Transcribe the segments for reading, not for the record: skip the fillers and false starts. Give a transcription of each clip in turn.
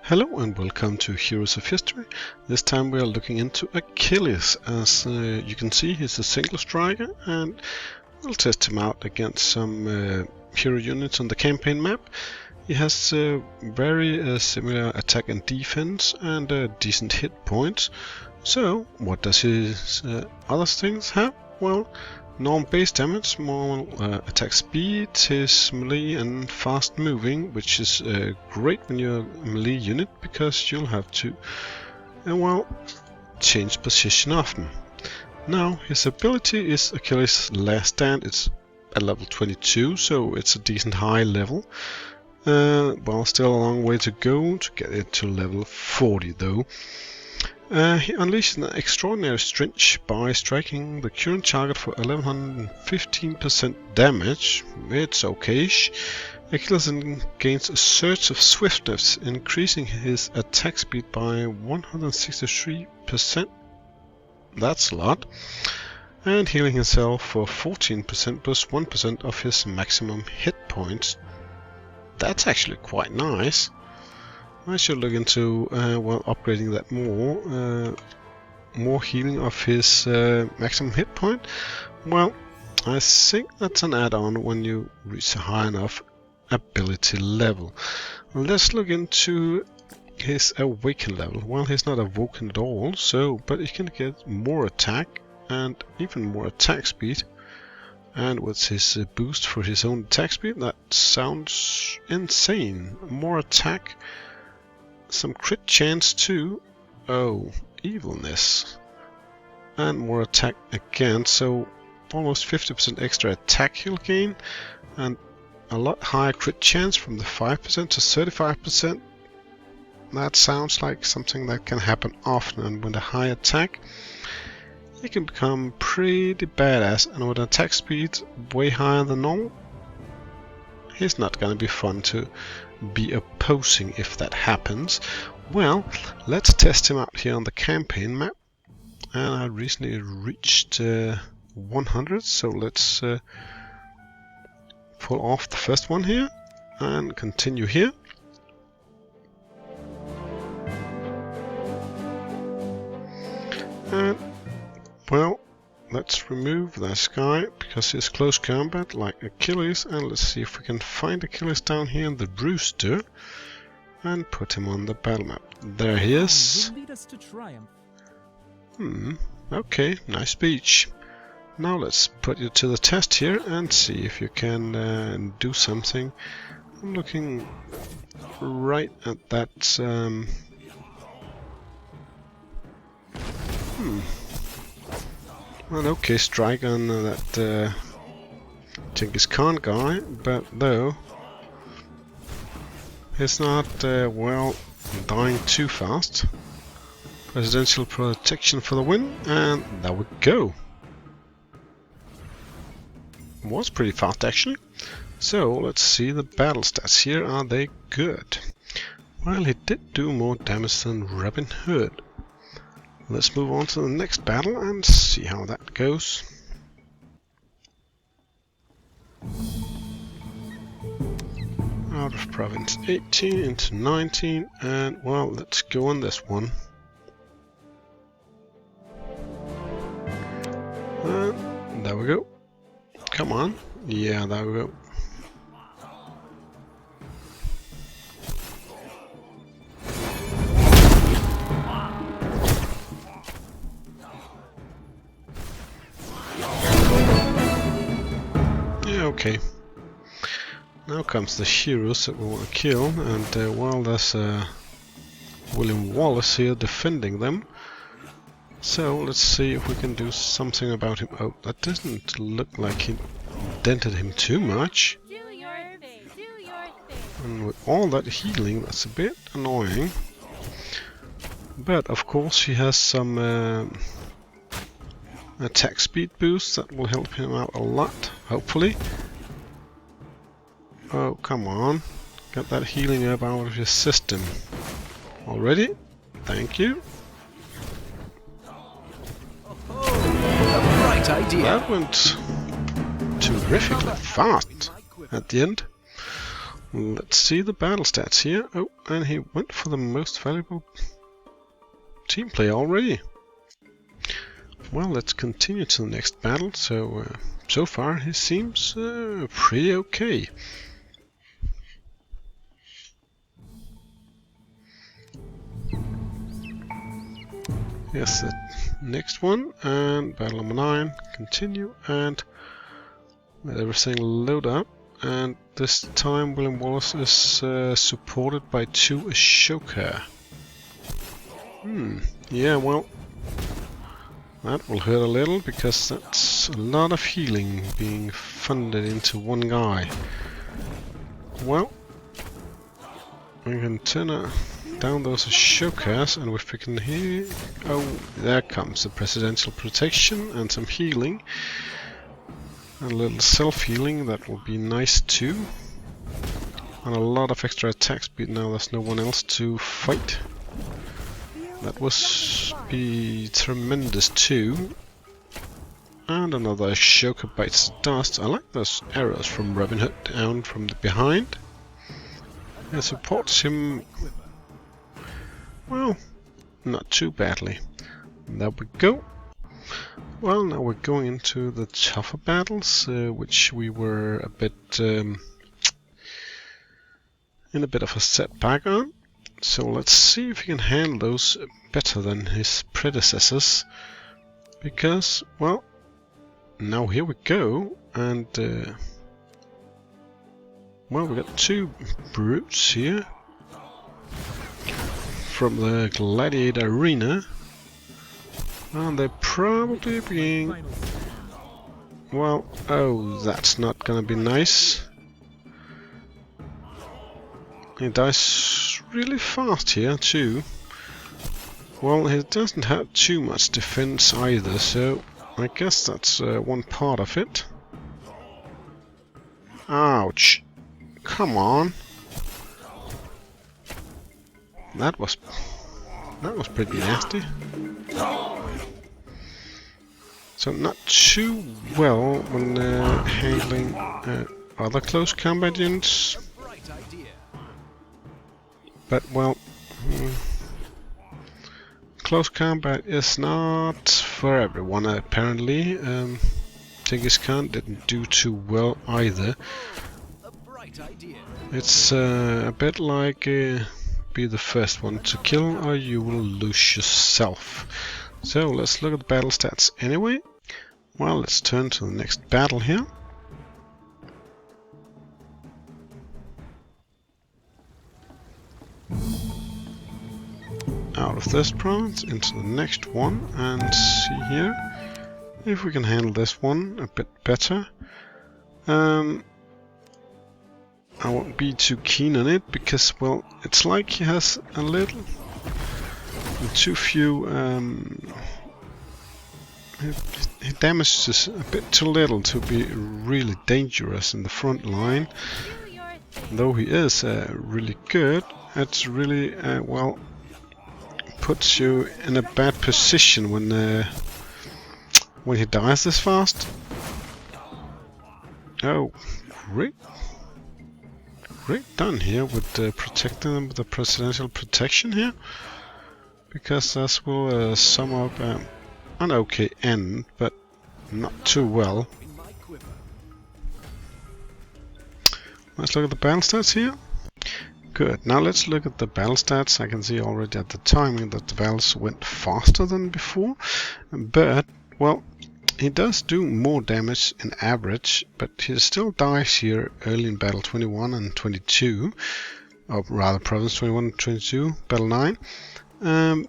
Hello and welcome to Heroes of History. This time we are looking into Achilles. As you can see, he's a single striker, and we'll test him out against some hero units on the campaign map. He has very similar attack and defense and decent hit points. So what does his other things have? Well, norm base damage, more attack speed, his melee and fast moving, which is great when you're a melee unit because you'll have to change position often. Now his ability is Achilles' Last Stand. It's at level 22, so it's a decent high level. Still a long way to go to get it to level 40 though. He unleashes an extraordinary strength by striking the current target for 1115% damage. It's okayish. Achilles gains a surge of swiftness, increasing his attack speed by 163%. That's a lot. And healing himself for 14% plus 1% of his maximum hit points. That's actually quite nice. I should look into upgrading that more healing of his maximum hit point. Well, I think that's an add-on when you reach a high enough ability level. Let's look into his awaken level. Well, he's not awoken at all, but he can get more attack and even more attack speed. And with his boost for his own attack speed, that sounds insane. More attack. Some crit chance too. Oh, evilness. And more attack again, so almost 50% extra attack he'll gain, and a lot higher crit chance from the 5% to 35%. That sounds like something that can happen often, and with a high attack he can become pretty badass, and with attack speed way higher than normal, he's not gonna be fun to be opposing if that happens. Well, let's test him out here on the campaign map, and I recently reached 100, so let's pull off the first one here and continue here. And well, let's remove this guy because he's close combat like Achilles, and let's see if we can find Achilles down here in the rooster and put him on the battle map. There he is. Okay, nice speech. Now let's put you to the test here and see if you can do something. I'm looking right at that. Well, okay, strike on that Genghis Khan guy, but though he's not dying too fast. Presidential protection for the win, and there we go. Was pretty fast actually. So let's see the battle stats here. Are they good? Well, he did do more damage than Robin Hood. Let's move on to the next battle and see how that goes. Out of province 18 into 19, and well, let's go on this one. And there we go. Come on. Yeah, there we go. Okay, now comes the heroes that we want to kill, and there's William Wallace here defending them. So let's see if we can do something about him. Oh, that doesn't look like he dented him too much. And with all that healing, that's a bit annoying. But of course he has some attack speed boost that will help him out a lot, hopefully. Oh, come on. Get that healing up out of your system. Already? Thank you. Right idea. That went terrifically fast at the end. Let's see the battle stats here. Oh, and he went for the most valuable team play already. Well, let's continue to the next battle. So far he seems pretty okay. Yes, the next one, and battle number 9, continue, and let everything load up. And this time William Wallace is supported by 2 Ashoka. Yeah, well, that will hurt a little, because that's a lot of healing being funded into one guy. Well, we can turn down those Ashokas, and if we can heal... Oh, there comes the presidential protection and some healing. A little self-healing, that will be nice too. And a lot of extra attack speed now there's no one else to fight. That would be tremendous too. And another Ashoka bites the dust. I like those arrows from Robin Hood down from the behind. It supports him, well, not too badly. There we go. Well, now we're going into the tougher battles, which we were a bit in a bit of a setback on. So let's see if he can handle those better than his predecessors. Because, well, now here we go, and well, we got 2 brutes here from the Gladiator Arena. And they're probably being... Well, oh, that's not gonna be nice. He dies really fast here, too. Well, he doesn't have too much defense either, so I guess that's one part of it. Ouch! Come on! That was pretty nasty. So not too well when handling other close combat units. But well, close combat is not for everyone apparently. Genghis Khan didn't do too well either. It's a bit like be the first one to kill or you will lose yourself. So let's look at the battle stats anyway. Well, let's turn to the next battle here. Out of this province into the next one and see here if we can handle this one a bit better. I won't be too keen on it because, well, it's like he has a little too few he damages a bit too little to be really dangerous in the front line. Though he is really good, it's really well puts you in a bad position when he dies this fast. Oh, great done here with protecting them with the presidential protection here, because this will sum up an okay end, but not too well. Let's look at the battle stats here. Good. Now let's look at the battle stats. I can see already at the timing that the battles went faster than before, but well, he does do more damage in average, but he still dies here early in battle 21 and 22, or rather province 21 and 22, battle 9.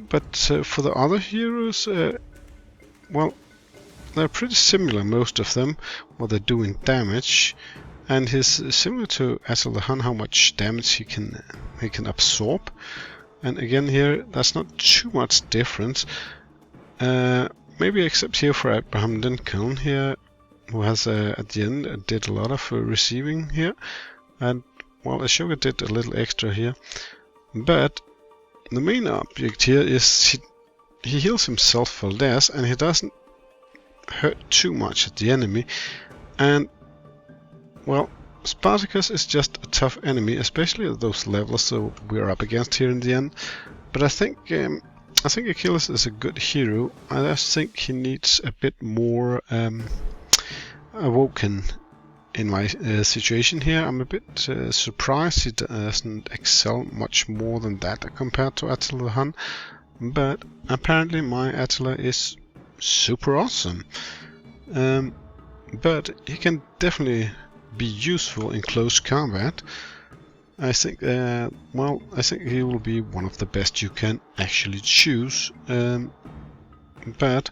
But for the other heroes, well, they're pretty similar, most of them, what they do in damage. And he's similar to Attila the Hun, how much damage he can absorb. And again here, that's not too much difference. Maybe except here for Abraham Lincoln here, who has at the end did a lot of receiving here. And well, Ashoka did a little extra here. But the main object here is he heals himself for less, and he doesn't hurt too much at the enemy. And well, Spartacus is just a tough enemy, especially at those levels so we're up against here in the end. But I think Achilles is a good hero. I just think he needs a bit more awoken in my situation here. I'm a bit surprised he doesn't excel much more than that compared to Attila the Hun. But apparently my Attila is super awesome. But he can definitely be useful in close combat. I think, well, I think he will be one of the best you can actually choose. But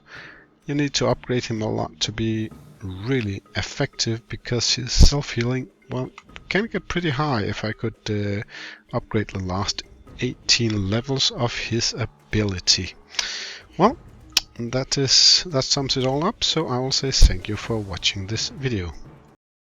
you need to upgrade him a lot to be really effective, because his self-healing, well, can get pretty high if I could upgrade the last 18 levels of his ability. Well, that sums it all up, so I will say thank you for watching this video.